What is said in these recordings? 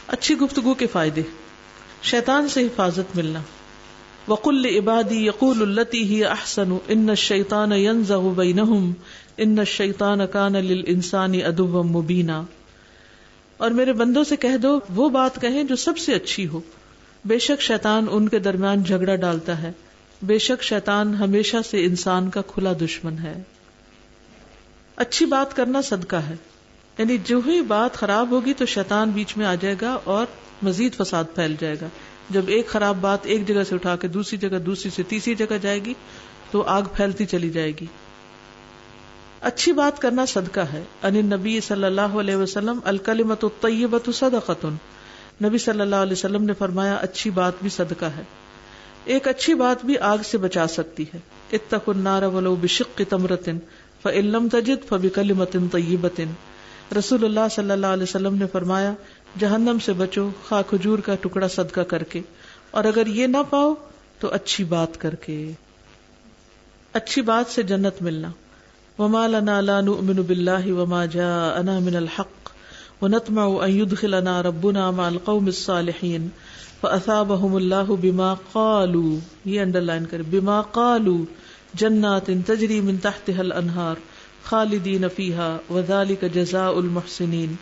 اچھی گفتگو کے فائدے. شیطان سے حفاظت ملنا. وَقُلْ لِعِبَادِي يَقُولُ الَّتِي هِيَ أَحْسَنُ إِنَّ الشَّيْطَانَ يَنزَغُ بَيْنَهُمْ إِنَّ الشَّيْطَانَ كَانَ لِلْإِنسَانِ عَدُوًّا مُبِينًا. اور میرے بندوں سے کہہ دو وہ بات کہیں جو سب سے اچھی ہو، بے شک شیطان ان کے درمیان جھگڑا ڈالتا ہے، بے شک شیطان ہمیشہ سے انسان کا کھلا دشمن ہے. اچھی بات کرنا صدقہ ہے، یعنی جو ہی بات خراب ہوگی تو شیطان بیچ میں آ جائے گا اور مزید فساد پھیل جائے گا. جب ایک خراب بات ایک جگہ سے اٹھا کے دوسری جگہ، دوسری سے تیسری جگہ جائے گی تو آگ پھیلتی چلی جائے گی. اچھی بات کرنا صدقہ ہے. ان النبی صلی اللہ علیہ وسلم الکلمۃ الطیبۃ صدقۃ. نبی صلی اللہ علیہ وسلم نے فرمایا اچھی بات بھی صدقہ ہے. ایک اچھی بات بھی آگ سے بچا سکتی ہے. اتقوا النار ولو بشق تمرۃ فإن لم تجد فبکلمۃ طیبۃ. رسول اللہ صلی اللہ علیہ وسلم نے فرمایا جہنم سے بچو خواہ کھجور کا ٹکڑا صدقہ کر کے، اور اگر یہ نہ پاؤ تو اچھی بات کر کے. اچھی بات سے جنت ملنا. وما لنا لا نؤمن باللہ وما جاءنا من الحق ونطمع ان يدخلنا ربنا مع القوم الصالحین فاثابهم اللہ بما قالوا، یہ انڈرلائن کرے، بما قالوا جنات تجری من تحتها الانہار خالدین فیہا وذلک جزاء المحسنین.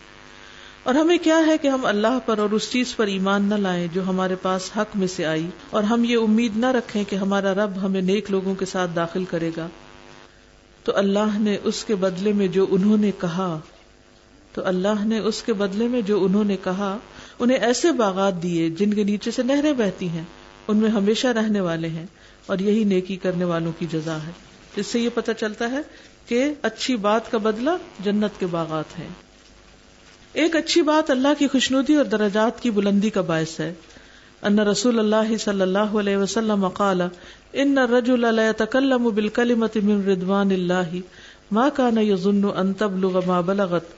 اور ہمیں کیا ہے کہ ہم اللہ پر اور اس چیز پر ایمان نہ لائیں جو ہمارے پاس حق میں سے آئی، اور ہم یہ امید نہ رکھیں کہ ہمارا رب ہمیں نیک لوگوں کے ساتھ داخل کرے گا. تو اللہ نے اس کے بدلے میں جو انہوں نے کہا انہیں ایسے باغات دیے جن کے نیچے سے نہریں بہتی ہیں، ان میں ہمیشہ رہنے والے ہیں، اور یہی نیکی کرنے والوں کی جزا ہے. اس سے یہ پتہ چلتا ہے کہ اچھی بات کا بدلہ جنت کے باغات ہیں. ایک اچھی بات اللہ کی خوشنودی اور درجات کی بلندی کا باعث ہے. ان رسول اللہ صلی اللہ علیہ وسلم قال ان الرجل لا يتكلم بالكلمة من رضوان الله ما كان يظن ان تبلغ ما بلغت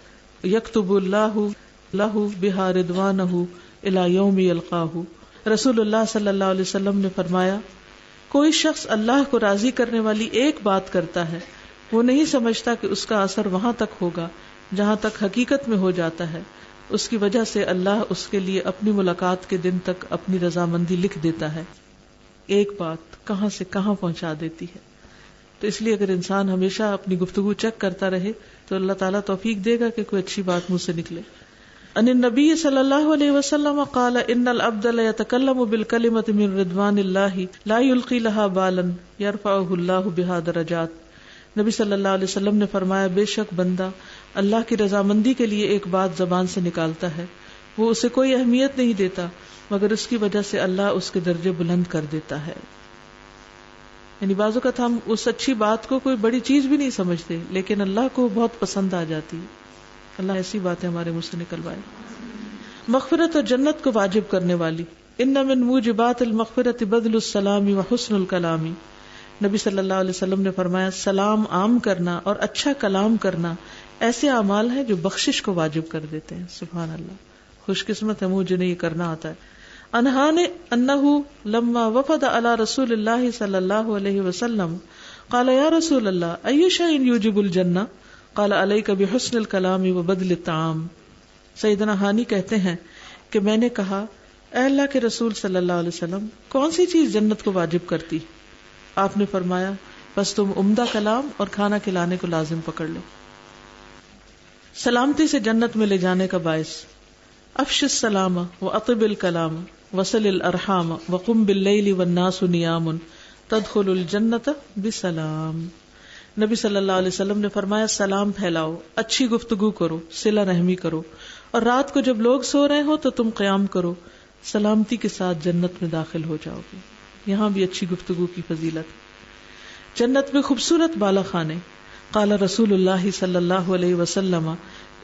يكتب الله له بها رضوانه الى يوم يلقاه. رسول اللہ صلی اللہ علیہ وسلم نے فرمایا کوئی شخص اللہ کو راضی کرنے والی ایک بات کرتا ہے، وہ نہیں سمجھتا کہ اس کا اثر وہاں تک ہوگا جہاں تک حقیقت میں ہو جاتا ہے. اس کی وجہ سے اللہ اس کے لیے اپنی ملاقات کے دن تک اپنی رضامندی لکھ دیتا ہے. ایک بات کہاں سے کہاں پہنچا دیتی ہے. تو اس لیے اگر انسان ہمیشہ اپنی گفتگو چیک کرتا رہے تو اللہ تعالیٰ توفیق دے گا کہ کوئی اچھی بات منہ سے نکلے. ان النبی صلی اللہ علیہ وسلم قال ان العبد لا يتكلم بالكلمة من رضوان الله لا يلقي لها بالا يرفعه الله بها درجات. نبی صلی اللہ علیہ وسلم نے فرمایا بے شک بندہ اللہ کی رضامندی کے لیے ایک بات زبان سے نکالتا ہے، وہ اسے کوئی اہمیت نہیں دیتا مگر اس کی وجہ سے اللہ اس کے درجے بلند کر دیتا ہے. یعنی بعض اوقات ہم اس اچھی بات کو کوئی بڑی چیز بھی نہیں سمجھتے لیکن اللہ کو بہت پسند آ جاتی ہے. اللہ ایسی باتیں ہمارے منہ سے نکلوائے. مغفرت اور جنت کو واجب کرنے والی. ان من موجبات المغفرت بذل السلام وحسن الکلام. نبی صلی اللہ علیہ وسلم نے فرمایا سلام عام کرنا اور اچھا کلام کرنا ایسے اعمال ہیں جو بخشش کو واجب کر دیتے ہیں. سبحان اللہ، خوش قسمت ہے مجھے جنہیں یہ کرنا آتا ہے. انہان انہ لما وفد علی رسول اللہ صلی اللہ علیہ وسلم قال یا رسول اللہ ای شیء یوجب الجنہ قال علیک بحسن الکلام وبذل الطعام. سیدنا ہانی کہتے ہیں کہ میں نے کہا اے اللہ کے رسول صلی اللہ علیہ وسلم کون سی چیز جنت کو واجب کرتی؟ آپ نے فرمایا بس تم عمدہ کلام اور کھانا کھلانے کو لازم پکڑ لو. سلامتی سے جنت میں لے جانے کا باعث. افش السلام واطب الکلام وصل الارحام وقم باللیل والناس نیام تدخل الجنت بسلام. نبی صلی اللہ علیہ وسلم نے فرمایا سلام پھیلاؤ، اچھی گفتگو کرو، صلہ رحمی کرو، اور رات کو جب لوگ سو رہے ہو تو تم قیام کرو، سلامتی کے ساتھ جنت میں داخل ہو جاؤ گے. یہاں بھی اچھی گفتگو کی فضیلت. جنت میں خوبصورت بالا خانے. قال رسول اللہ صلی اللہ علیہ وسلم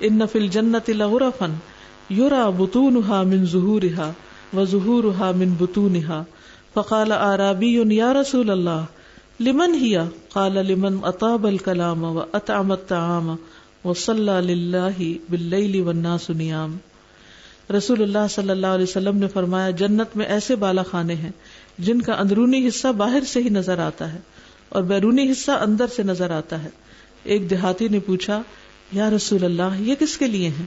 ان فی الجنت لغرفا یرا بطونها من ظہورها وظہورها من بطونها فقال اعرابی یا رسول اللہ لمن ہی؟ قال لمن اطاب الکلام واطعم الطعام وصلى للہ باللیل والناس نیام. رسول اللہ صلی اللہ علیہ وسلم نے فرمایا جنت میں ایسے بالا خانے ہیں جن کا اندرونی حصہ باہر سے ہی نظر آتا ہے اور بیرونی حصہ اندر سے نظر آتا ہے. ایک دیہاتی نے پوچھا یا رسول اللہ یہ کس کے لیے ہیں؟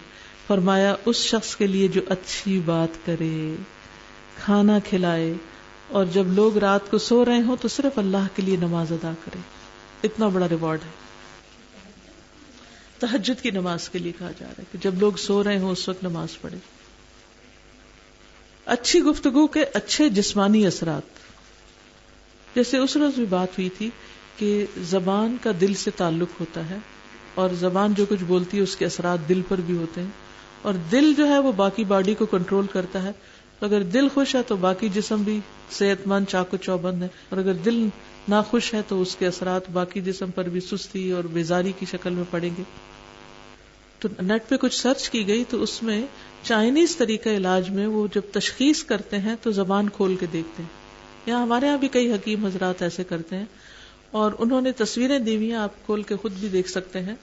فرمایا اس شخص کے لیے جو اچھی بات کرے، کھانا کھلائے، اور جب لوگ رات کو سو رہے ہوں تو صرف اللہ کے لیے نماز ادا کرے. اتنا بڑا ریوارڈ ہے. تہجد کی نماز کے لیے کہا جا رہا ہے کہ جب لوگ سو رہے ہوں اس وقت نماز پڑھے. اچھی گفتگو کے اچھے جسمانی اثرات، جیسے اس روز بھی بات ہوئی تھی کہ زبان کا دل سے تعلق ہوتا ہے، اور زبان جو کچھ بولتی ہے اس کے اثرات دل پر بھی ہوتے ہیں، اور دل جو ہے وہ باقی باڈی کو کنٹرول کرتا ہے. اگر دل خوش ہے تو باقی جسم بھی صحت مند چاق و چوبند ہے، اور اگر دل ناخوش ہے تو اس کے اثرات باقی جسم پر بھی سستی اور بیزاری کی شکل میں پڑیں گے. تو نیٹ پہ کچھ سرچ کی گئی تو اس میں چائنیز طریقہ علاج میں وہ جب تشخیص کرتے ہیں تو زبان کھول کے دیکھتے ہیں. یہاں ہمارے یہاں بھی کئی حکیم حضرات ایسے کرتے ہیں، اور انہوں نے تصویریں دی ہوئی ہیں، آپ کھول کے خود بھی دیکھ سکتے ہیں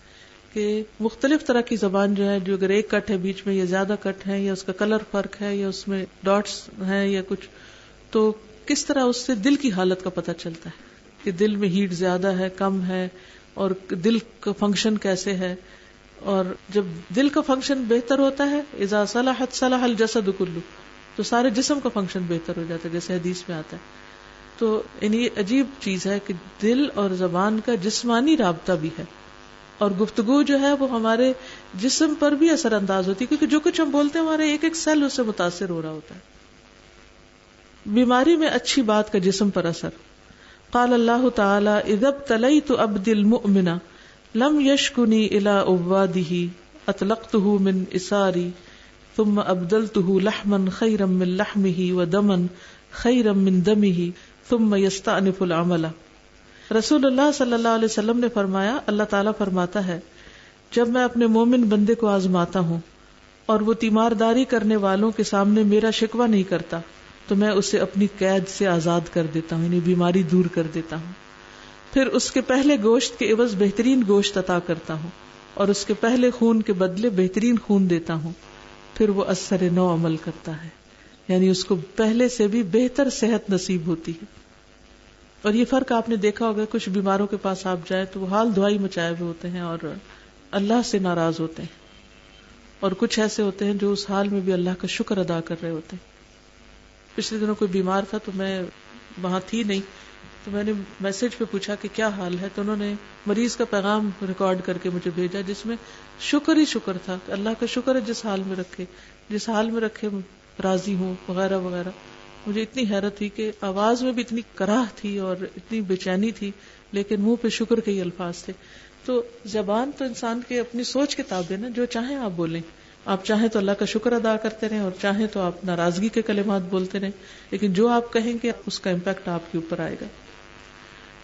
کہ مختلف طرح کی زبان جو ہے، جو اگر ایک کٹ ہے بیچ میں یا زیادہ کٹ ہے، یا اس کا کلر فرق ہے، یا اس میں ڈاٹس ہیں یا کچھ، تو کس طرح اس سے دل کی حالت کا پتہ چلتا ہے کہ دل میں ہیٹ زیادہ ہے، کم ہے، اور دل کا فنکشن کیسے ہے. اور جب دل کا فنکشن بہتر ہوتا ہے، اذا صلحت صلح الجسد کلہ، تو سارے جسم کا فنکشن بہتر ہو جاتا ہے، جیسے حدیث میں آتا ہے. تو یہ عجیب چیز ہے کہ دل اور زبان کا جسمانی رابطہ بھی ہے، اور گفتگو جو ہے وہ ہمارے جسم پر بھی اثر انداز ہوتی ہے، کیونکہ جو کچھ ہم بولتے ہیں ہمارے ایک ایک سیل اس سے متاثر ہو رہا ہوتا ہے. بیماری میں اچھی بات کا جسم پر اثر. قال اللہ تعالی اذا ابتلیت عبدی المؤمن لم یشکنی الی عبادہ اطلقتہ من اساری ثم ابدلتہ لحما خیرا من لحمہ ودما خیرا من دمہ ثم یستأنف العمل. رسول اللہ صلی اللہ علیہ وسلم نے فرمایا، اللہ تعالیٰ فرماتا ہے، جب میں اپنے مومن بندے کو آزماتا ہوں اور وہ تیمارداری کرنے والوں کے سامنے میرا شکوہ نہیں کرتا تو میں اسے اپنی قید سے آزاد کر دیتا ہوں، یعنی بیماری دور کر دیتا ہوں. پھر اس کے پہلے گوشت کے عوض بہترین گوشت عطا کرتا ہوں، اور اس کے پہلے خون کے بدلے بہترین خون دیتا ہوں. پھر وہ اثر نو عمل کرتا ہے، یعنی اس کو پہلے سے بھی بہتر صحت نصیب ہوتی ہے. اور یہ فرق آپ نے دیکھا ہوگا، کچھ بیماروں کے پاس آپ جائیں تو وہ حال دعائی مچائے ہوئے ہوتے ہیں اور اللہ سے ناراض ہوتے ہیں، اور کچھ ایسے ہوتے ہیں جو اس حال میں بھی اللہ کا شکر ادا کر رہے ہوتے ہیں. پچھلے دنوں کوئی بیمار تھا تو میں وہاں تھی نہیں، تو میں نے میسج پہ پوچھا کہ کیا حال ہے، تو انہوں نے مریض کا پیغام ریکارڈ کر کے مجھے بھیجا جس میں شکر ہی شکر تھا کہ اللہ کا شکر ہے جس حال میں رکھے، جس حال میں رکھے راضی ہوں وغیرہ وغیرہ. مجھے اتنی حیرت تھی کہ آواز میں بھی اتنی کراہ تھی اور اتنی بے چینی تھی، لیکن منہ پہ شکر کے ہی الفاظ تھے. تو زبان تو انسان کے اپنی سوچ کے تابع نا، جو چاہیں آپ بولیں. آپ چاہیں تو اللہ کا شکر ادا کرتے رہیں، اور چاہیں تو آپ ناراضگی کے کلمات بولتے رہیں، لیکن جو آپ کہیں گے اس کا امپیکٹ آپ کے اوپر آئے گا.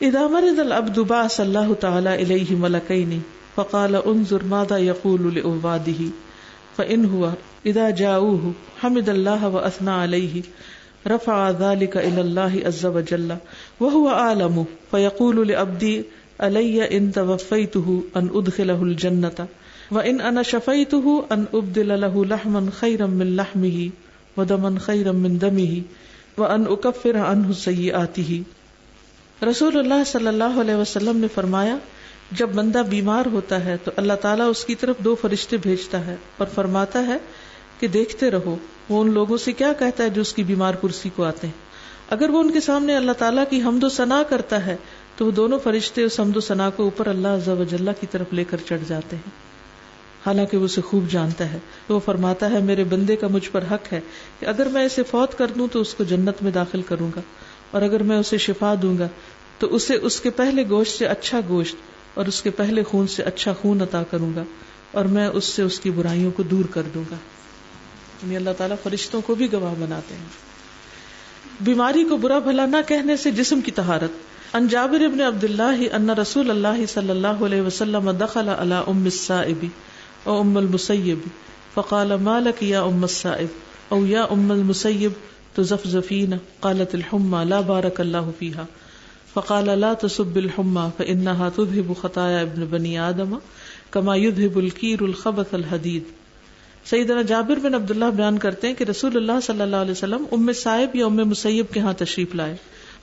اذا مرض العبد بعث اللہ تعالی الیہ ملکین فقال انظر ماذا یقول لعباده فإن هو اذا جاؤوه حمد اللہ واثنى علیہ رفع ذلك الى الله عز وجل وهو عالم فيقول لعبدي علي ان توفيته ان ادخله الجنة وان انا شفيته ان ابدل له لحما خيرا من لحمه ودما خيرا من دمه وان اكفر عنه سيئاته. رسول اللہ صلی اللہ علیہ وسلم نے فرمایا، جب بندہ بیمار ہوتا ہے تو اللہ تعالیٰ اس کی طرف 2 فرشتے بھیجتا ہے اور فرماتا ہے کہ دیکھتے رہو وہ ان لوگوں سے کیا کہتا ہے جو اس کی بیمار پرسی کو آتے ہیں. اگر وہ ان کے سامنے اللہ تعالیٰ کی حمد و ثنا کرتا ہے تو وہ دونوں فرشتے اس حمد و ثنا کو اوپر اللہ عز و جل کی طرف لے کر چڑھ جاتے ہیں، حالانکہ وہ اسے خوب جانتا ہے. تو وہ فرماتا ہے میرے بندے کا مجھ پر حق ہے کہ اگر میں اسے فوت کر دوں تو اس کو جنت میں داخل کروں گا، اور اگر میں اسے شفا دوں گا تو اسے اس کے پہلے گوشت سے اچھا گوشت اور اس کے پہلے خون سے اچھا خون عطا کروں گا، اور میں اس سے اس کی برائیوں کو دور کر دوں گا. یعنی اللہ تعالیٰ فرشتوں کو بھی گواہ بناتے ہیں. بیماری کو برا بھلا نہ کہنے سے جسم کی طہارت. عن جابر ابن عبداللہ ان رسول اللہ صلی اللہ علیہ وسلم دخل على ام السائب او ام المسیب فقال ما لك یا ام السائب او یا ام المسیب تزفزفین قالت الحمى لا بارك الله فيها فقال لا تسب الحمى فإنها تذهب خطايا ابن بني آدم كما يذهب الكير الخبث الحديد. سیدنا جابر بن عبداللہ بیان کرتے ہیں کہ رسول اللہ صلی اللہ علیہ وسلم ام سائب یا ام مسیب کے ہاں تشریف لائے.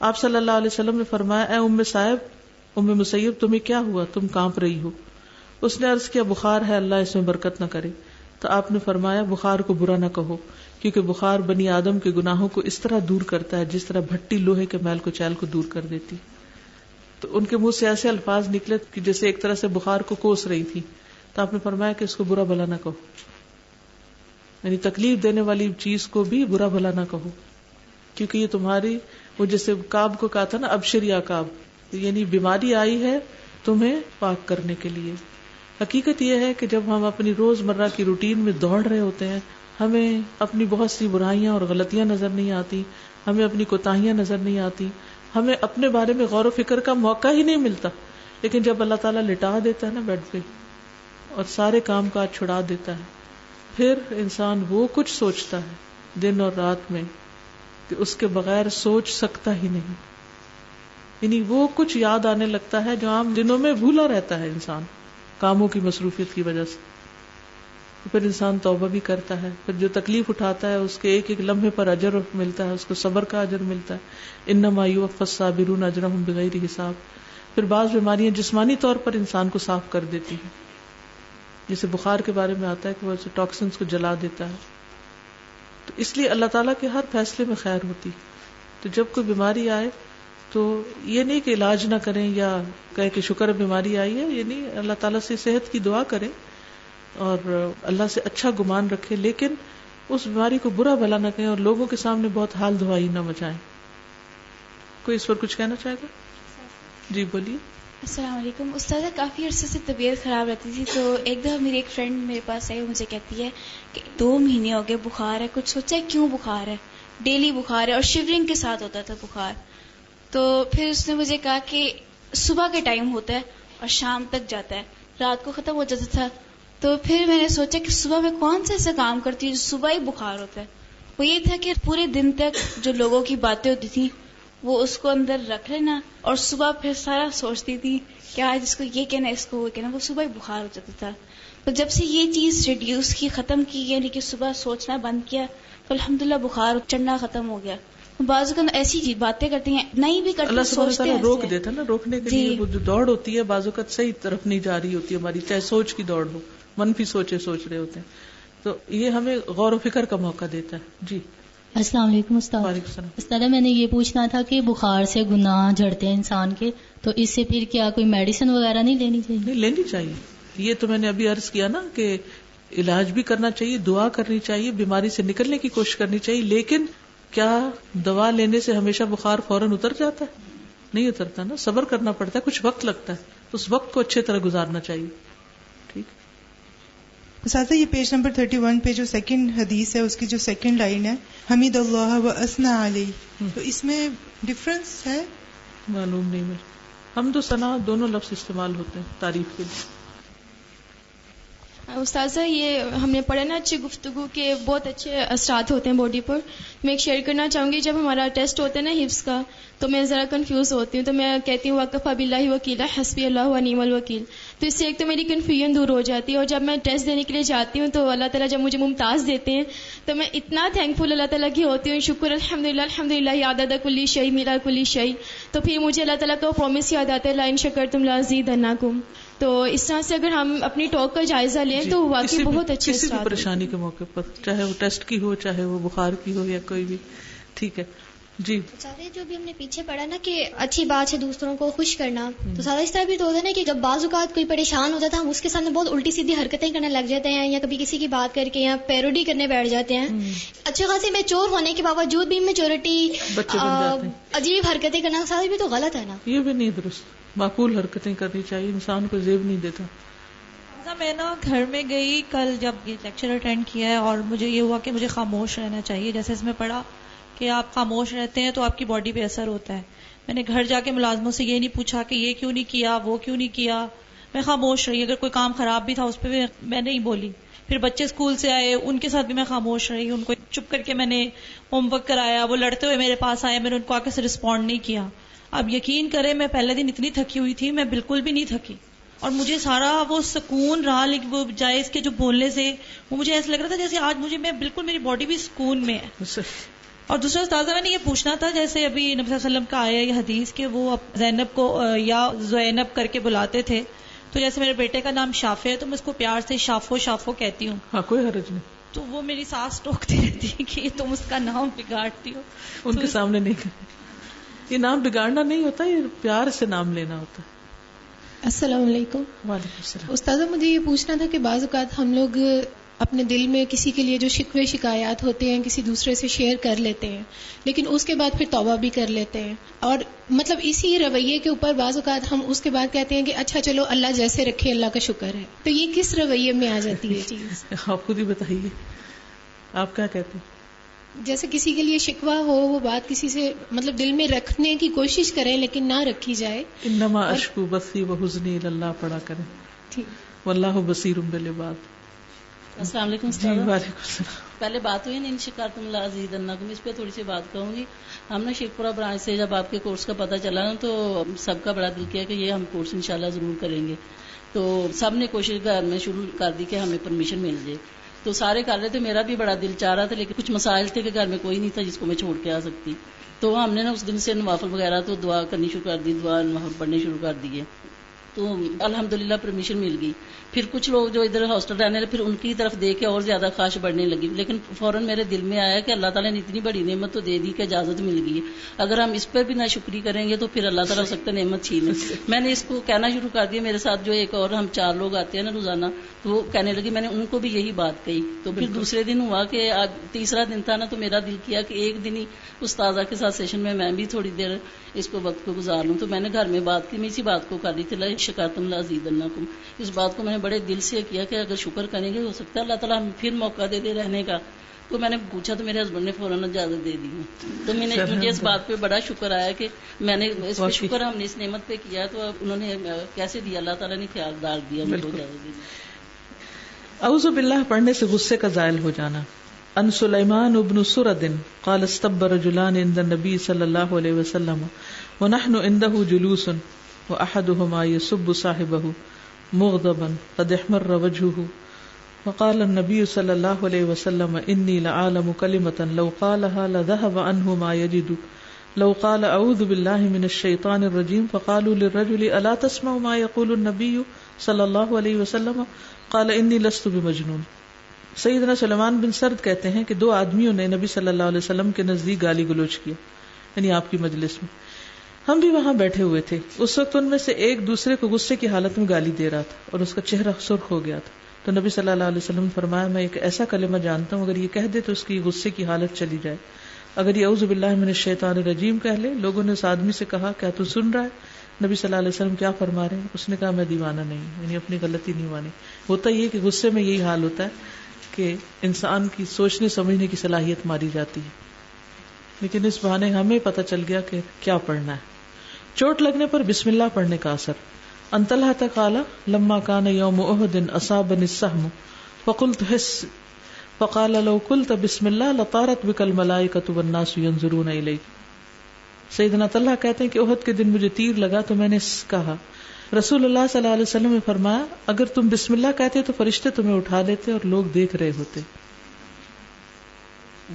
آپ صلی اللہ علیہ وسلم نے فرمایا، اے ام سائب، ام مسیب، تمہیں کیا ہوا؟ تم کانپ رہی ہو. اس نے عرض کیا، بخار ہے، اللہ اس میں برکت نہ کرے. تو آپ نے فرمایا بخار کو برا نہ کہو، کیونکہ بخار بنی آدم کے گناہوں کو اس طرح دور کرتا ہے جس طرح بھٹی لوہے کے میل کو چیل کو دور کر دیتی. تو ان کے منہ سے ایسے الفاظ نکلے کہ جیسے ایک طرح سے بخار کو کوس رہی تھی. تو آپ نے فرمایا کہ اس کو برا بھلا نہ کہو، یعنی تکلیف دینے والی چیز کو بھی برا بھلا نہ کہو، کیونکہ یہ تمہاری، وہ جیسے کعب کو کہا تھا نا ابشر یا کعب، یعنی بیماری آئی ہے تمہیں پاک کرنے کے لیے. حقیقت یہ ہے کہ جب ہم اپنی روز مرہ کی روٹین میں دوڑ رہے ہوتے ہیں، ہمیں اپنی بہت سی برائیاں اور غلطیاں نظر نہیں آتی، ہمیں اپنی کوتاہیاں نظر نہیں آتی، ہمیں اپنے بارے میں غور و فکر کا موقع ہی نہیں ملتا. لیکن جب اللہ تعالیٰ لٹا دیتا ہے نا بیڈ پہ اور سارے کام کاج چھڑا دیتا ہے، پھر انسان وہ کچھ سوچتا ہے دن اور رات میں کہ اس کے بغیر سوچ سکتا ہی نہیں. یعنی وہ کچھ یاد آنے لگتا ہے جو عام دنوں میں بھولا رہتا ہے انسان کاموں کی مصروفیت کی وجہ سے. پھر انسان توبہ بھی کرتا ہے، پھر جو تکلیف اٹھاتا ہے اس کے ایک ایک لمحے پر اجر ملتا ہے، اس کو صبر کا اجر ملتا ہے. انما یوفی الصابرون اجرهم بغیر حساب. پھر بعض بیماریاں جسمانی طور پر انسان کو صاف کر دیتی ہیں، جیسے بخار کے بارے میں آتا ہے کہ وہ ٹاکسنس کو جلا دیتا ہے. تو اس لیے اللہ تعالیٰ کے ہر فیصلے میں خیر ہوتی. تو جب کوئی بیماری آئے تو یہ نہیں کہ علاج نہ کریں یا کہے کہ شکر بیماری آئی ہے، یہ نہیں، اللہ تعالیٰ سے صحت کی دعا کریں اور اللہ سے اچھا گمان رکھیں، لیکن اس بیماری کو برا بھلا نہ کہیں اور لوگوں کے سامنے بہت حال دعائی نہ مچائیں. کوئی اس پر کچھ کہنا چاہے گا؟ جی بولیے. السلام علیکم. استاذہ کافی عرصے سے طبیعت خراب رہتی تھی، تو ایک دفعہ میری ایک فرینڈ میرے پاس آئی، مجھے کہتی ہے کہ 2 مہینے ہو گئے بخار ہے. کچھ سوچا ہے کیوں بخار ہے؟ ڈیلی بخار ہے اور شیورنگ کے ساتھ ہوتا تھا بخار. تو پھر اس نے مجھے کہا کہ صبح کے ٹائم ہوتا ہے اور شام تک جاتا ہے، رات کو ختم ہو جاتا تھا. تو پھر میں نے سوچا کہ صبح میں کون سا ایسا کام کرتی ہوں جو صبح ہی بخار ہوتا ہے. وہ یہ تھا کہ پورے دن تک جو لوگوں کی باتیں ہوتی تھی وہ اس کو اندر رکھ لینا، اور صبح پھر سارا سوچتی تھی کہ آج اس کو یہ کہنا، اس کو وہ کہنا. وہ صبح ہی بخار ہو جاتا تھا. تو جب سے یہ چیز ریڈیوس کی، ختم کی، یعنی کہ صبح سوچنا بند کیا، تو الحمدللہ بخار چڑھنا ختم ہو گیا. بعض اوقات ایسی چیز باتیں کرتی ہیں، نہیں بھی کرتی، اللہ سبحانہ وتعالیٰ روک دیتا نا، روکنے کے لیے وہ جو دوڑ ہوتی ہے بعض اوقات صحیح طرف نہیں جا رہی ہوتی ہے ہماری، چاہے سوچ کی دوڑ ہو، منفی سوچ رہے ہوتے ہیں. تو یہ ہمیں غور و فکر کا موقع دیتا ہے. جی السلام علیکم استاد. وعلیکم السلام. استاد میں نے یہ پوچھنا تھا کہ بخار سے گناہ جھڑتے ہیں انسان کے، تو اس سے پھر کیا کوئی میڈیسن وغیرہ نہیں لینی چاہیے؟ نہیں لینی چاہیے. یہ تو میں نے ابھی عرض کیا نا کہ علاج بھی کرنا چاہیے، دعا کرنی چاہیے، بیماری سے نکلنے کی کوشش کرنی چاہیے. لیکن کیا دوا لینے سے ہمیشہ بخار فوراً اتر جاتا ہے؟ نہیں اترتا نا، صبر کرنا پڑتا ہے، کچھ وقت لگتا ہے. اس وقت کو اچھے طرح گزارنا چاہیے. ٹھیک. اساتذہ یہ پیج نمبر 31 پہ جو سیکنڈ حدیث ہے اس کی جو سیکنڈ لائن ہے حمید اللہ و اثنا علیہ، تو اس میں ڈفرنس ہے؟ معلوم نہیں مجھے. حمد و ثنا دونوں لفظ استعمال ہوتے ہیں تعریف کے لیے. استاذہ یہ ہم نے پڑھا نا اچھی گفتگو کے بہت اچھے اثرات ہوتے ہیں باڈی پر. میں ایک شیئر کرنا چاہوں گی، جب ہمارا ٹیسٹ ہوتا ہے نا حفظ کا، تو میں ذرا کنفیوز ہوتی ہوں، تو میں کہتی ہوں وقفہ باللہ وکیلا حسبی اللہ و نعم الوکیل. تو اس سے ایک تو میری کنفیوژن دور ہو جاتی ہے، اور جب میں ٹیسٹ دینے کے لیے جاتی ہوں تو اللہ تعالیٰ جب مجھے ممتاز دیتے ہیں تو میں اتنا تھینکفل اللہ تعالیٰ کی ہوتی ہوں، شکر الحمدللہ الحمدللہ عدد کل شیء ملا کل شیء. تو پھر مجھے اللہ تعالیٰ کا پرومس یاد آتا ہے لئن شکرتم لازیدنکم. تو اس طرح سے اگر ہم اپنی ٹاک کا جائزہ لیں تو واقعی بہت اچھے کسی بھی پریشانی کے موقع پر، چاہے وہ ٹیسٹ کی ہو، چاہے وہ بخار کی ہو، یا کوئی بھی. ٹھیک ہے. جی سارے جو بھی ہم نے پیچھے پڑھا نا کہ اچھی بات ہے دوسروں کو خوش کرنا، تو سارا اس طرح بھی تو ہوتا ہے نا کہ جب بعض اوقات کوئی پریشان ہو جاتا ہے ہم اس کے سامنے بہت الٹی سیدھی حرکتیں کرنے لگ جاتے ہیں، یا کبھی کسی کی بات کر کے یا پیروڈی کرنے بیٹھ جاتے ہیں. اچھے خاصے میچور ہونے کے باوجود بھی میچورٹی عجیب حرکتیں کرنا سارا بھی تو غلط ہے نا. یہ بھی نہیں درست. معقول حرکتیں کرنی چاہیے، انسان کو زیب نہیں دیتا. میں نا گھر میں گئی کل جب یہ لیکچر اٹینڈ کیا ہے، اور مجھے یہ ہوا کہ مجھے خاموش رہنا چاہیے. جیسے اس میں پڑھا کہ آپ خاموش رہتے ہیں تو آپ کی باڈی پہ اثر ہوتا ہے. میں نے گھر جا کے ملازموں سے یہ نہیں پوچھا کہ یہ کیوں نہیں کیا، وہ کیوں نہیں کیا. میں خاموش رہی. اگر کوئی کام خراب بھی تھا اس پہ بھی میں نہیں بولی. پھر بچے اسکول سے آئے، ان کے ساتھ بھی میں خاموش رہی. ان کو چپ کر کے میں نے ہوم ورک کرایا. وہ لڑتے ہوئے میرے پاس آئے، میں نے ان کو آ کے سے رسپونڈ نہیں کیا. اب یقین کریں میں پہلے دن اتنی تھکی ہوئی تھی، میں بالکل بھی نہیں تھکی، اور مجھے سارا وہ سکون رہا. لیکن وہ بجائے اس کے جو بولنے سے وہ مجھے ایسا لگ رہا تھا جیسے آج مجھے میں بالکل میری باڈی بھی سکون میں ہے. اور دوسرا استاذہ میں نے یہ پوچھنا تھا، جیسے ابھی نبی صلی اللہ علیہ وسلم کا آیا یہ حدیث کہ وہ زینب کو یا زینب کر کے بلاتے تھے، تو جیسے میرے بیٹے کا نام شافع ہے تو میں اس کو پیار سے شافو شافو کہتی ہوں. ہاں کوئی حرج نہیں. تو وہ میری ساس ٹوکتی رہتی ہے کہ تم اس کا نام بگاڑتی ہو. ان کے سامنے نہیں کرنا. یہ نام بگاڑنا نہیں ہوتا, یہ پیار سے نام لینا ہوتا ہے. السلام علیکم. وعلیکم السلام. استاذہ مجھے یہ پوچھنا تھا کہ بعض اوقات ہم لوگ اپنے دل میں کسی کے لیے جو شکوے شکایات ہوتے ہیں کسی دوسرے سے شیئر کر لیتے ہیں, لیکن اس کے بعد پھر توبہ بھی کر لیتے ہیں, اور مطلب اسی رویے کے اوپر بعض اوقات ہم اس کے بعد کہتے ہیں کہ اچھا چلو اللہ جیسے رکھے اللہ کا شکر ہے. تو یہ کس رویے میں آ جاتی ہے چیز؟ آپ خود ہی بتائیے, آپ کیا کہتے ہیں؟ جیسے کسی کے لیے شکوہ ہو, وہ بات کسی سے مطلب دل میں رکھنے کی کوشش کریں لیکن نہ رکھی جائے. انما اشکو بثی وحزنی اللہ پڑھا کریں, واللہ بصیر بالعباد. السلام علیکم. وعلیکم السلام. پہلے بات ہوئی نا ان شکارتم لازیدنکم, اس پہ تھوڑی سی بات کہوں گی. ہم نے شیخ پورہ برانچ سے جب آپ کے کورس کا پتہ چلا نا تو سب کا بڑا دل کیا کہ یہ ہم کورس انشاءاللہ ضرور کریں گے. تو سب نے کوشش میں شروع کر دی کہ ہمیں پرمیشن مل جائے. تو سارے کر رہے تھے, میرا بھی بڑا دل چاہ رہا تھا, لیکن کچھ مسائل تھے کہ گھر میں کوئی نہیں تھا جس کو میں چھوڑ کے آ سکتی. تو ہم نے نا اس دن سے نوافل وغیرہ تو دعا کرنی شروع کر دی, دعا نوافل پڑھنے شروع کر دیے. تو الحمدللہ پرمیشن مل گئی. پھر کچھ لوگ جو ادھر ہاسٹل رہنے لگے, پھر ان کی طرف دیکھ کے اور زیادہ خواہش بڑھنے لگی. لیکن فوراً میرے دل میں آیا کہ اللہ تعالیٰ نے اتنی بڑی نعمت تو دے دی کہ اجازت مل گئی ہے, اگر ہم اس پہ بھی نہ شکری کریں گے تو پھر اللہ تعالیٰ ہو سکتا ہے نعمت چھینے. میں نے اس کو کہنا شروع کر دیا. میرے ساتھ جو ایک اور ہم 4 لوگ آتے ہیں نا روزانہ, تو وہ کہنے لگی, میں نے ان کو بھی یہی بات کہی. تو پھر دوسرے دن ہوا کہ آج تیسرا دن تھا نا, تو میرا دل کیا کہ ایک دن ہی استاذہ کے ساتھ سیشن میں بھی تھوڑی دیر اس کو وقت کو گزار لوں. تو میں نے گھر میں بات کی, میں اسی بات کو کر رہی تھی, لا شکارتم لازیدنکم. اس بات کو میں نے بڑے دل سے کیا کہ اگر شکر کریں گے ہو سکتا ہے اللہ تعالیٰ ہمیں پھر موقع دے دے رہنے کا. تو میں نے پوچھا تو میرے ہسبینڈ نے فوراً اجازت دے دی. تو مجھے اس بات پہ بڑا شکر آیا کہ میں نے اس پہ شکر ہم نے اس نعمت پہ کیا, تو انہوں نے کیسے دیا, اللہ تعالیٰ نے خیال دار دیا. اعوذ باللہ پڑھنے سے غصے کا زائل ہو جانا. ان سلیمان ابن سرد قال استب رجلان عند النبي صلی اللہ علیہ وسلم ونحن عنده جلوس واحدهما يسب صاحبه مغضبا قد احمر وجهه وقال النبي صلی اللہ علیہ وسلم انی لعالم کلمة لو قالها لذهب عنه ما يجد لو قال اعوذ باللہ من الشیطان الرجیم فقالوا للرجل الا تسمع ما يقول النبي صلی اللہ علیہ وسلم قال انی لست بمجنون. سیدنا سلیمان بن سرد کہتے ہیں کہ 2 آدمیوں نے نبی صلی اللہ علیہ وسلم کے نزدیک گالی گلوچ کیا, یعنی آپ کی مجلس میں. ہم بھی وہاں بیٹھے ہوئے تھے. اس وقت ان میں سے ایک دوسرے کو غصے کی حالت میں گالی دے رہا تھا اور اس کا چہرہ سرخ ہو گیا تھا. تو نبی صلی اللہ علیہ وسلم نے فرمایا, میں ایک ایسا کلمہ جانتا ہوں, اگر یہ کہہ دے تو اس کی غصے کی حالت چلی جائے. اگر یہ اعوذ باللہ من الشیطان الرجیم کہہ لے. لوگوں نے اس آدمی سے کہا, کیا تو سن رہا ہے نبی صلی اللہ علیہ وسلم کیا فرما رہے ہیں؟ اس نے کہا, میں دیوانہ نہیں, یعنی اپنی غلطی نہیں مانی. ہوتا یہ کہ غصے میں یہی حال ہوتا ہے کہ انسان کی سوچنے سمجھنے کی صلاحیت ماری جاتی ہے. لیکن اس بہانے ہمیں پتہ چل گیا کہ کیا پڑھنا ہے. چوٹ لگنے پر بسم اللہ پڑھنے کا اثر. ان طلحہ قال لما كان يوم احد اصابني السهم فقلت حس فقال لو قلت بسم الله لطارت بك الملائكة والناس ينظرون اليك. سیدنا طلحہ کہتے ہیں کہ احد کے دن مجھے تیر لگا تو میں نے کہا, رسول اللہ صلی اللہ علیہ وسلم نے فرمایا, اگر تم بسم اللہ کہتے تو فرشتے تمہیں اٹھا لیتے اور لوگ دیکھ رہے ہوتے.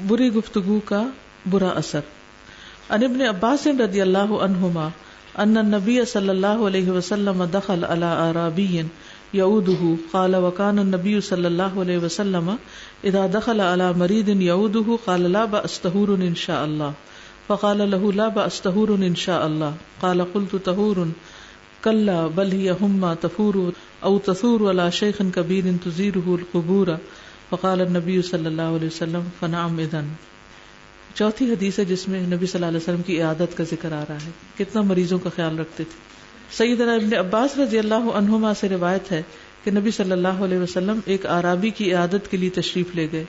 بری گفتگو کا برا اثر. ان ابن عباس رضی اللہ عنہما ان النبی صلی اللہ علیہ وسلم دخل على اعرابی یعوده قال وكان النبي صلی اللہ علیہ وسلم اذا دخل على مريض یعوده قال لا بأس طهور ان شاء الله فقال له لا بأس طهور ان شاء الله قال قلت طهور کلا بل ہی ہما تفور او تثور على شیخ کبیر تزیرہ القبور فقال النبی صلی اللہ علیہ وسلم فنعم اذن. چوتھی حدیث ہے جس میں نبی صلی اللہ علیہ وسلم کی عیادت کا ذکر آ رہا ہے, کتنا مریضوں کا خیال رکھتے تھے. سیدنا ابن عباس رضی اللہ عنہما سے روایت ہے کہ نبی صلی اللہ علیہ وسلم ایک اعرابی کی عیادت کے لیے تشریف لے گئے.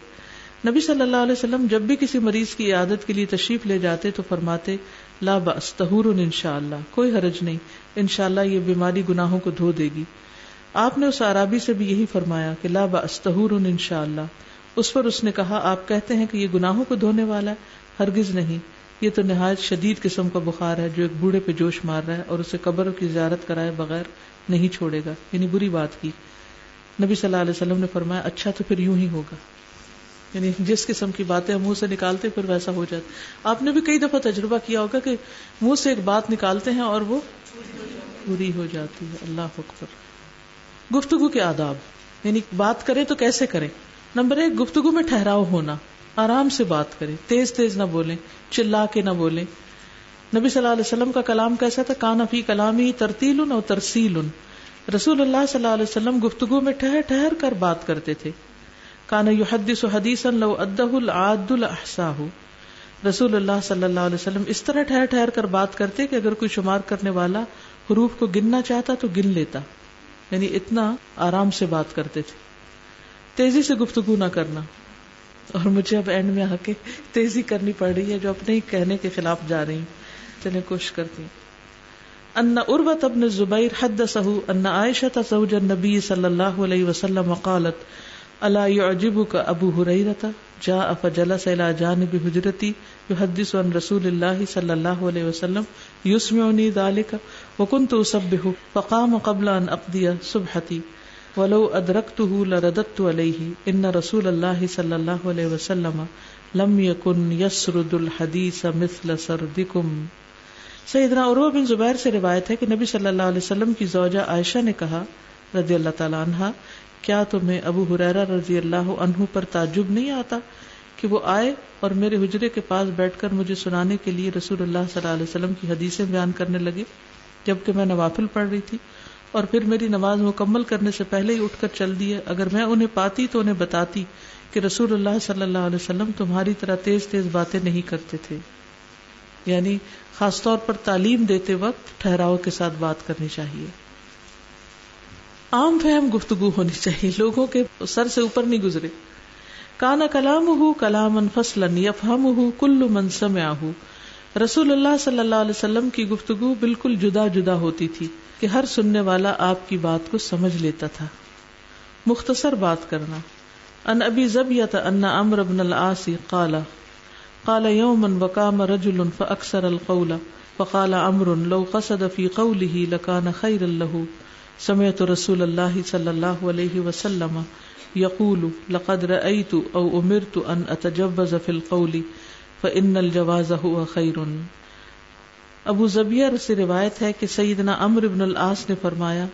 نبی صلی اللہ علیہ وسلم جب بھی کسی مریض کی عیادت کے لیے تشریف لے جاتے تو فرماتے, لا بأس طہور انشاءاللہ, کوئی حرج نہیں, انشاءاللہ یہ بیماری گناہوں کو دھو دے گی. آپ نے اس اعرابی سے بھی یہی فرمایا کہ لا بأس طہور انشاءاللہ. اس پر اس نے کہا, آپ کہتے ہیں کہ یہ گناہوں کو دھونے والا ہے؟ ہرگز نہیں, یہ تو نہایت شدید قسم کا بخار ہے جو ایک بوڑھے پہ جوش مار رہا ہے اور اسے قبر کی زیارت کرائے بغیر نہیں چھوڑے گا, یعنی بری بات کی. نبی صلی اللہ علیہ وسلم نے فرمایا, اچھا تو پھر یوں ہی ہوگا, یعنی جس قسم کی باتیں منہ سے نکالتے پھر ویسا ہو جاتا. آپ نے بھی کئی دفعہ تجربہ کیا ہوگا کہ منہ سے ایک بات نکالتے ہیں اور وہ پوری ہو جاتی ہے. اللہ اکبر. گفتگو کے آداب، یعنی بات کریں تو کیسے کریں. نمبر 1، گفتگو میں ٹھہراؤ ہونا، آرام سے بات کریں، تیز تیز نہ بولیں، چلا کے نہ بولیں. نبی صلی اللہ علیہ وسلم کا کلام کیسا تھا؟ کان فی کلامی ترتیل و ترسیل. رسول اللہ صلی اللہ علیہ وسلم گفتگو میں ٹھہر ٹھہر کر بات کرتے تھے. کان یحدث حدیثا لو ادہ العاد لاحصاہ. رسول اللہ صلی اللہ علیہ وسلم اس طرح ٹھہر ٹھہر کر بات کرتے کہ اگر کوئی شمار کرنے والا حروف کو گننا چاہتا تو گن لیتا. یعنی اتنا آرام سے بات کرتے تھے. تیزی سے گفتگو نہ کرنا. اور مجھے اب اینڈ میں آ کے تیزی کرنی پڑ رہی ہے جو اپنے ہی کہنے کے خلاف جا رہی ہوں. چلیں کوشش کرتی ہوں. ان عروۃ بن الزبیر حدثہ ان عائشہ زوج النبی صلی اللہ علیہ وسلم قالت الا يعجبك ابو ہریرہ جاء فجلس الى جانب حجرتی يحدث عن رسول اللہ صلی اللہ علیہ وسلم يسمعني ذلك وكنت اسبح فقام قبل ان اقضي صبحتي ولو ادركته لرددت عليه ان رسول اللہ صلی اللہ علیہ وسلم لم يكن يسرد الحديث مثل سردكم. سیدنا عروہ بن زبیر سے روایت ہے کہ نبی صلی اللہ علیہ وسلم کی زوجہ عائشہ نے کہا رضی اللہ تعالیٰ عنہا، کیا تمہیں ابو ہریرہ رضی اللہ عنہ پر تعجب نہیں آتا کہ وہ آئے اور میرے حجرے کے پاس بیٹھ کر مجھے سنانے کے لیے رسول اللہ صلی اللہ علیہ وسلم کی حدیثیں بیان کرنے لگے جبکہ میں نوافل پڑھ رہی تھی، اور پھر میری نماز مکمل کرنے سے پہلے ہی اٹھ کر چل دیے. اگر میں انہیں پاتی تو انہیں بتاتی کہ رسول اللہ صلی اللہ علیہ وسلم تمہاری طرح تیز تیز باتیں نہیں کرتے تھے. یعنی خاص طور پر تعلیم دیتے وقت ٹھہراؤ کے ساتھ بات کرنی چاہیے. عام فہم گفتگو ہونی چاہیے، لوگوں کے سر سے اوپر نہیں گزرے. کانا کلامہ کلاما فصلا یفہمہ کل من سمعہ. رسول اللہ صلی اللہ علیہ وسلم کی گفتگو بالکل جدا جدا ہوتی تھی کہ ہر سننے والا آپ کی بات کو سمجھ لیتا تھا. مختصر بات کرنا. ان ابی ذبیۃ ان عمرو بن العاص قال یوما وقام رجل فاکثر القول فقال عمرو لو قصد في قوله لكان خيرا له. سمعت رسول اللہ صلی اللہ علیہ وسلم یقول لقد رأيت او امرت ان اتجوز في القول فإن الجواز هو خير. ابو ذبیہ سے روایت ہے کہ سیدنا عمرو بن العاص نے فرمایا،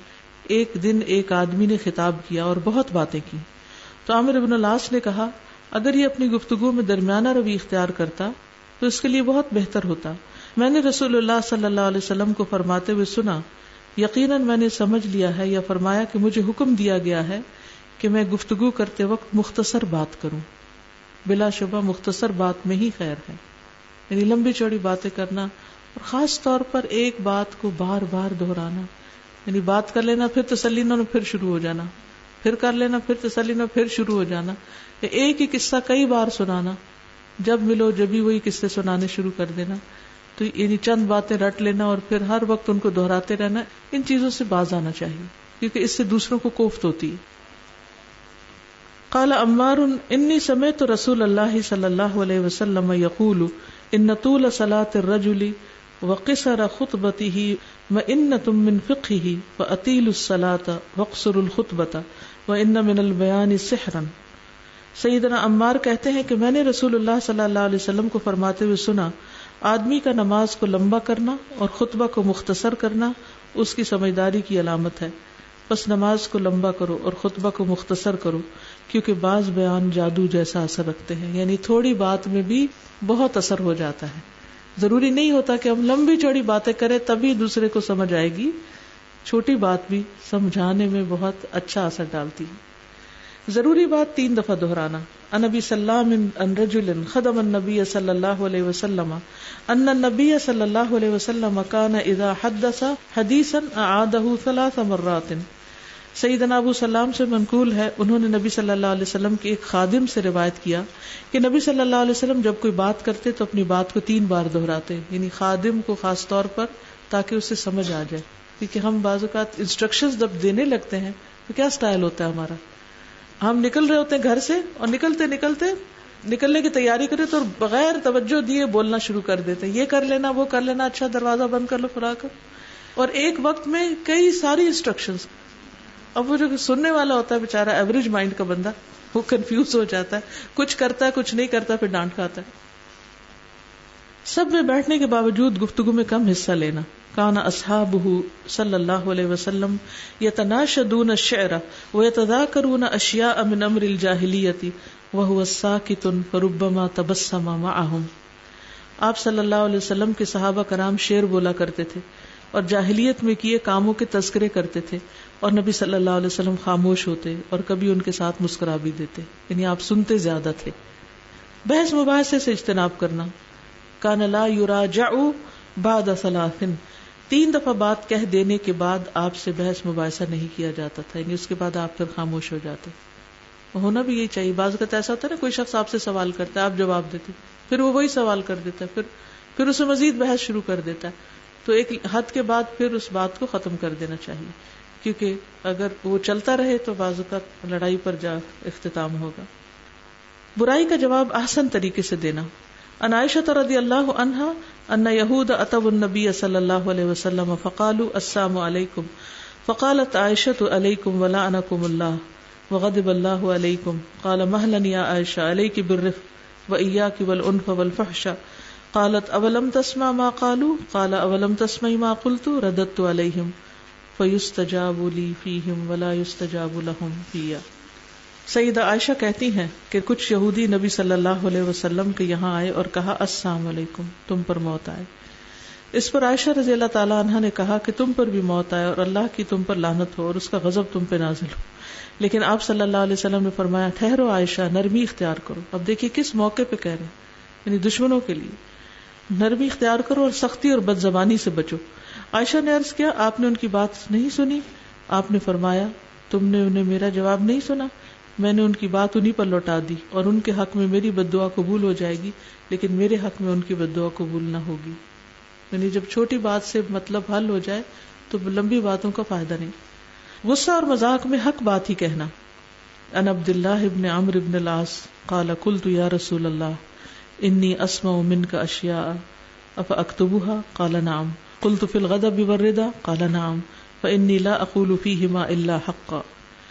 ایک دن ایک آدمی نے خطاب کیا اور بہت باتیں کی. تو عمرو بن العاص نے کہا، اگر یہ اپنی گفتگو میں درمیانہ روی اختیار کرتا تو اس کے لیے بہت بہتر ہوتا. میں نے رسول اللہ صلی اللہ علیہ وسلم کو فرماتے ہوئے سنا، یقیناً میں نے سمجھ لیا ہے یا فرمایا کہ مجھے حکم دیا گیا ہے کہ میں گفتگو کرتے وقت مختصر بات کروں. بلا شبہ مختصر بات میں ہی خیر ہے. یعنی لمبی چوڑی باتیں کرنا اور خاص طور پر ایک بات کو بار بار دہرانا. یعنی بات کر لینا پھر تسلی نہ پھر شروع ہو جانا، پھر کر لینا پھر تسلی نہ پھر شروع ہو جانا. ایک ہی قصہ کئی بار سنانا، جب ملو جبھی وہی قصے سنانے شروع کر دینا. تو یعنی چند باتیں رٹ لینا اور پھر ہر وقت ان کو دہراتے رہنا، ان چیزوں سے باز آنا چاہیے کیونکہ اس سے دوسروں کو کوفت ہوتی ہے. قال عمار انی سمعت رسول اللہ صلی اللہ علیہ وسلم یقول ان طول صلاة الرجل وقصر خطبته مئنة من فقهه فأطیلوا الصلاة واقصروا الخطبة وان من البیان سحرا. سیدنا عمار کہتے ہیں کہ میں نے رسول اللہ صلی اللہ علیہ وسلم کو فرماتے ہوئے سنا، آدمی کا نماز کو لمبا کرنا اور خطبہ کو مختصر کرنا اس کی سمجھداری کی علامت ہے. بس نماز کو لمبا کرو اور خطبہ کو مختصر کرو کیونکہ بعض بیان جادو جیسا اثر رکھتے ہیں. یعنی تھوڑی بات میں بھی بہت اثر ہو جاتا ہے. ضروری نہیں ہوتا کہ ہم لمبی چوڑی باتیں کریں تبھی دوسرے کو سمجھ آئے گی. چھوٹی بات بھی سمجھانے میں بہت اچھا اثر ڈالتی ہے. ضروری بات 3 دفعہ دہرانا. عن ابی سلام عن رجل خدم النبی صلی اللہ علیہ وسلم ان النبی صلی اللہ علیہ وسلم کان اذا حدث حدیثا اعاده 3 مرات. سیدنا ابو سلام سے منقول ہے، انہوں نے نبی صلی اللہ علیہ وسلم کے ایک خادم سے روایت کیا کہ نبی صلی اللہ علیہ وسلم جب کوئی بات کرتے تو اپنی بات کو 3 بار دہراتے. یعنی خادم کو خاص طور پر تاکہ اسے سمجھ آ جائے. کیونکہ ہم بعض اوقات انسٹرکشنز جب دینے لگتے ہیں تو کیا سٹائل ہوتا ہے ہمارا، ہم نکل رہے ہوتے ہیں گھر سے اور نکلنے کی تیاری کرے تو بغیر توجہ دیے بولنا شروع کر دیتے ہیں، یہ کر لینا وہ کر لینا، اچھا دروازہ بند کر لو فلاں کر، اور ایک وقت میں کئی ساری انسٹرکشنز. اب وہ جو سننے والا ہوتا ہے بیچارہ ایوریج مائنڈ کا بندہ، وہ کنفیوز ہو جاتا ہے، کچھ کرتا ہے کچھ نہیں کرتا، پھر ڈانٹ کھاتا ہے. سب میں بیٹھنے کے باوجود گفتگو میں کم حصہ لینا. کان اصحابہ صلی اللہ علیہ وسلم یتناشدون الشعر ویتذاکرون اشیاء من امر الجاہلیۃ وہو ساکت فربما تبسم معہم. آپ صلی اللہ علیہ وسلم کے صحابہ کرام شعر بولا کرتے تھے اور جاہلیت میں کیے کاموں کے تذکرے کرتے تھے، اور نبی صلی اللہ علیہ وسلم خاموش ہوتے اور کبھی ان کے ساتھ مسکرا بھی دیتے، یعنی آپ سنتے زیادہ تھے. بحث مباحثے سے اجتناب کرنا. کان لا یراجع بعد ثلاث، 3 دفعہ بات کہہ دینے کے بعد آپ سے بحث مباحثہ نہیں کیا جاتا تھا، یعنی اس کے بعد آپ پھر خاموش ہو جاتے. ہونا بھی یہی چاہیے. بعض اوقات ایسا ہوتا ہے نا، کوئی شخص آپ سے سوال کرتا ہے، آپ جواب دیتے، پھر وہ وہی سوال کر دیتا ہے، پھر اسے مزید بحث شروع کر دیتا ہے. تو ایک حد کے بعد پھر اس بات کو ختم کر دینا چاہیے، کیونکہ اگر وہ چلتا رہے تو بعض اوقات لڑائی پر جا اختتام ہوگا. برائی کا جواب احسن طریقے سے دینا. ان عائشہ رضی اللہ عنہا ان یہود اتوا النبی صلی اللہ علیہ وسلم فقالوا السلام علیکم فقالت عائشہ علیکم ولعنکم اللہ وغضب اللہ علیکم قال مہلا یا عائشہ علیک بالرفق وإیاک والعنف والفحش قالت اولم تسمع ما قالوا قال اولم تسمع ما قلت رددت علیہم فیستجاب لی فیہم ولا یستجاب لہم فیہ. سیدہ عائشہ کہتی ہیں کہ کچھ یہودی نبی صلی اللہ علیہ وسلم کے یہاں آئے اور کہا السلام علیکم، تم پر موت آئے. اس پر عائشہ رضی اللہ تعالیٰ عنہ نے کہا کہ تم پر بھی موت آئے اور اللہ کی تم پر لعنت ہو اور اس کا غضب تم پہ نازل ہو. لیکن آپ صلی اللہ علیہ وسلم نے فرمایا ٹھہرو عائشہ، نرمی اختیار کرو. اب دیکھیے کس موقع پہ کہہ رہے ہیں، یعنی دشمنوں کے لیے نرمی اختیار کرو اور سختی اور بد زبانی سے بچو. عائشہ نے عرض کیا آپ نے ان کی بات نہیں سنی؟ آپ نے فرمایا تم نے انہیں میرا جواب نہیں سنا؟ میں نے ان کی بات انہی پر لوٹا دی اور ان کے حق میں میری بد دعا قبول ہو جائے گی، لیکن میرے حق میں ان کی بد دعا قبول نہ ہوگی. یعنی جب چھوٹی بات سے مطلب حل ہو جائے تو لمبی باتوں کا فائدہ نہیں. غصہ اور مذاق میں حق بات ہی کہنا. ان عبداللہ ابن عمرو ابن العاص قال قلت یا رسول اللہ انی اسمع منک اشیاء افاکتبها قال نعم قلت فی الغضب والرضا قال نعم فانی لا اقول فیہما الا حقا.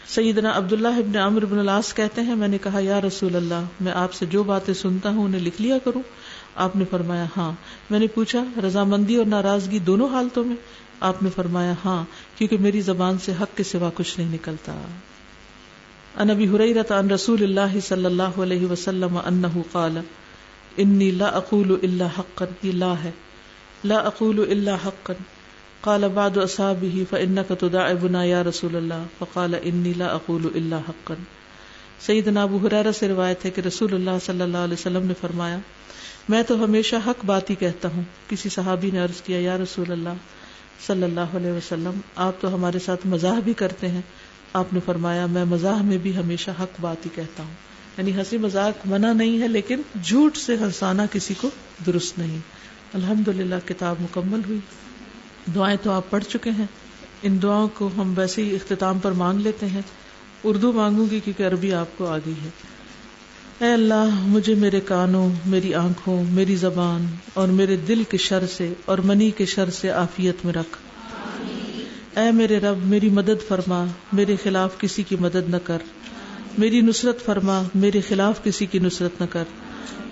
سیدنا عبداللہ ابن عمرو ابن العاص کہتے ہیں میں نے کہا یا رسول اللہ میں آپ سے جو باتیں سنتا ہوں انہیں لکھ لیا کروں؟ آپ نے فرمایا ہاں. میں نے پوچھا رضامندی اور ناراضگی دونوں حالتوں میں؟ آپ نے فرمایا ہاں، کیونکہ میری زبان سے حق کے سوا کچھ نہیں نکلتا. عن ابی ہریرہ عن رسول اللہ صلی اللہ علیہ وسلم انہ قال انی لا اقول الا حقا، یہ لا ہے، لا اقول الا حقا. قال بعض اصحابہ فانک تداعبنا یا رسول اللہ فقال انی لا اقول الا حقا. سیدنا ابو ہریرہ سے روایت ہے کہ رسول اللہ صلی اللہ علیہ وسلم نے فرمایا میں تو ہمیشہ حق بات ہی کہتا ہوں. کسی صحابی نے عرض کیا یا رسول اللہ صلی اللہ علیہ وسلم آپ تو ہمارے ساتھ مزاح بھی کرتے ہیں. آپ نے فرمایا میں مزاح میں بھی ہمیشہ حق بات ہی کہتا ہوں. یعنی ہنسی مذاق منع نہیں ہے، لیکن جھوٹ سے ہنسانا کسی کو درست نہیں. الحمدللہ کتاب مکمل ہوئی. دعائیں تو آپ پڑھ چکے ہیں، ان دعاؤں کو ہم ویسے ہی اختتام پر مانگ لیتے ہیں. اردو مانگوں گی کیونکہ عربی آپ کو آ گئی ہے. اے اللہ مجھے میرے کانوں، میری آنکھوں، میری زبان اور میرے دل کے شر سے اور منی کے شر سے عافیت میں رکھ. اے میرے رب میری مدد فرما، میرے خلاف کسی کی مدد نہ کر. میری نصرت فرما، میرے خلاف کسی کی نصرت نہ کر.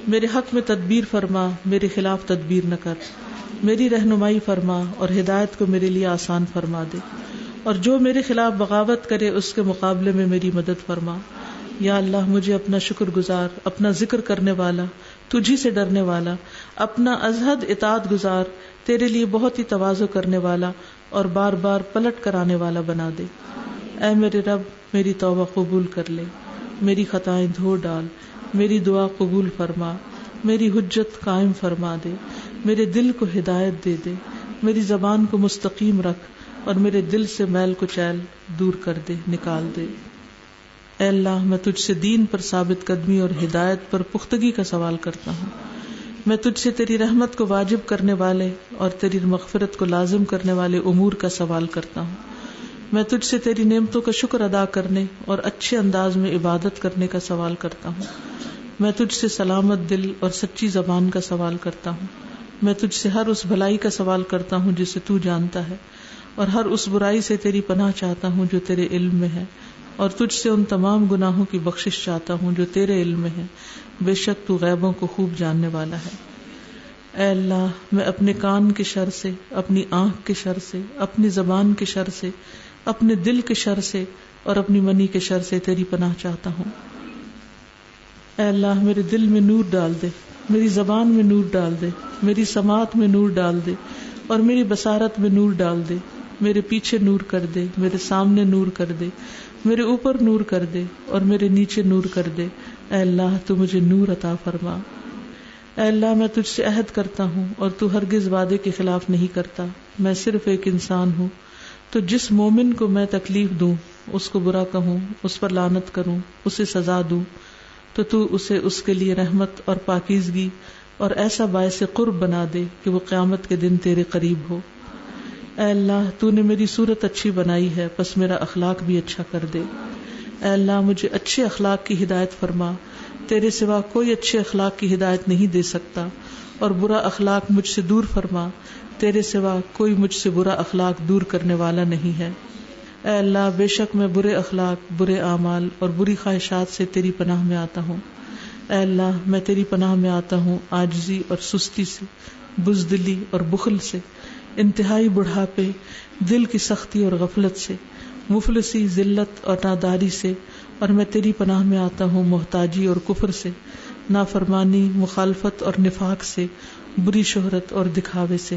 میرے حق میں تدبیر فرما، میرے خلاف تدبیر نہ کر. میری رہنمائی فرما اور ہدایت کو میرے لیے آسان فرما دے، اور جو میرے خلاف بغاوت کرے اس کے مقابلے میں میری مدد فرما. یا اللہ مجھے اپنا شکر گزار، اپنا ذکر کرنے والا، تجھی سے ڈرنے والا، اپنا ازہد اطاعت گزار، تیرے لیے بہت ہی تواضع کرنے والا اور بار بار پلٹ کرانے والا بنا دے. اے میرے رب میری توبہ قبول کر لے، میری خطائیں دھو ڈال، میری دعا قبول فرما، میری حجت قائم فرما دے، میرے دل کو ہدایت دے دے، میری زبان کو مستقیم رکھ اور میرے دل سے میل کچیل دور کر دے، نکال دے. اے اللہ میں تجھ سے دین پر ثابت قدمی اور ہدایت پر پختگی کا سوال کرتا ہوں. میں تجھ سے تیری رحمت کو واجب کرنے والے اور تیری مغفرت کو لازم کرنے والے امور کا سوال کرتا ہوں. میں تجھ سے تیری نعمتوں کا شکر ادا کرنے اور اچھے انداز میں عبادت کرنے کا سوال کرتا ہوں. میں تجھ سے سلامت دل اور سچی زبان کا سوال کرتا ہوں. میں تجھ سے ہر اس بھلائی کا سوال کرتا ہوں جسے تو جانتا ہے، اور ہر اس برائی سے تیری پناہ چاہتا ہوں جو تیرے علم میں ہے، اور تجھ سے ان تمام گناہوں کی بخشش چاہتا ہوں جو تیرے علم میں ہے. بے شک تو غیبوں کو خوب جاننے والا ہے. اے اللہ میں اپنے کان کے شر سے، اپنی آنکھ کے شر سے، اپنی زبان کے شر سے، اپنے دل کے شر سے اور اپنی منی کے شر سے تیری پناہ چاہتا ہوں۔ اے اللہ میرے دل میں نور ڈال دے، میری زبان میں نور ڈال دے، میری سماعت میں نور ڈال دے اور میری بصارت میں نور ڈال دے، میرے پیچھے نور کر دے، میرے سامنے نور کر دے، میرے اوپر نور کر دے اور میرے نیچے نور کر دے۔ اے اللہ تو مجھے نور عطا فرما۔ اے اللہ میں تجھ سے عہد کرتا ہوں اور تو ہرگز وعدے کے خلاف نہیں کرتا، میں صرف ایک انسان ہوں، تو جس مومن کو میں تکلیف دوں، اس کو برا کہوں، اس پر لعنت کروں، اسے سزا دوں، تو اسے اس کے لیے رحمت اور پاکیزگی اور ایسا باعث قرب بنا دے کہ وہ قیامت کے دن تیرے قریب ہو۔ اے اللہ تو نے میری صورت اچھی بنائی ہے، پس میرا اخلاق بھی اچھا کر دے۔ اے اللہ مجھے اچھے اخلاق کی ہدایت فرما، تیرے سوا کوئی اچھے اخلاق کی ہدایت نہیں دے سکتا، اور برا اخلاق مجھ سے دور فرما، تیرے سوا کوئی مجھ سے برا اخلاق دور کرنے والا نہیں ہے۔ اے اللہ بے شک میں برے اخلاق، برے اعمال اور بری خواہشات سے تیری پناہ میں آتا ہوں۔ اے اللہ میں تیری پناہ میں آتا ہوں عاجزی اور سستی سے، بزدلی اور بخل سے، انتہائی بڑھاپے، دل کی سختی اور غفلت سے، مفلسی، ذلت اور ناداری سے، اور میں تیری پناہ میں آتا ہوں محتاجی اور کفر سے، نافرمانی، مخالفت اور نفاق سے، بری شہرت اور دکھاوے سے۔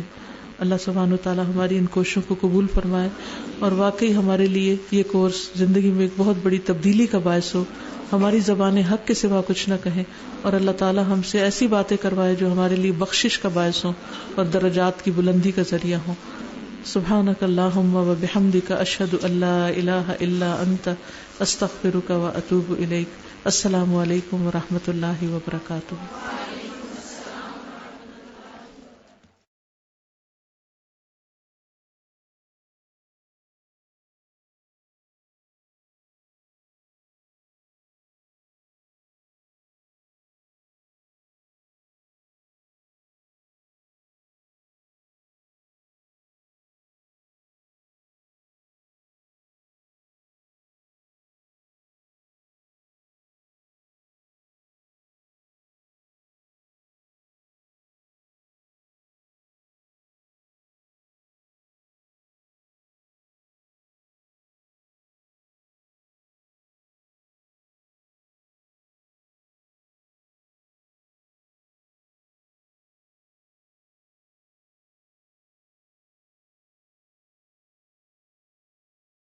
اللہ سبحانہ و تعالی ہماری ان کوششوں کو قبول فرمائے اور واقعی ہمارے لیے یہ کورس زندگی میں ایک بہت بڑی تبدیلی کا باعث ہو، ہماری زبانیں حق کے سوا کچھ نہ کہیں، اور اللہ تعالی ہم سے ایسی باتیں کروائے جو ہمارے لیے بخشش کا باعث ہوں اور درجات کی بلندی کا ذریعہ ہوں۔ سبحانک اللہم و بحمدک، اشہد ان لا الہ الا انت، استغفرک و اتوب الیک۔ السلام علیکم و رحمۃ اللہ وبرکاتہ۔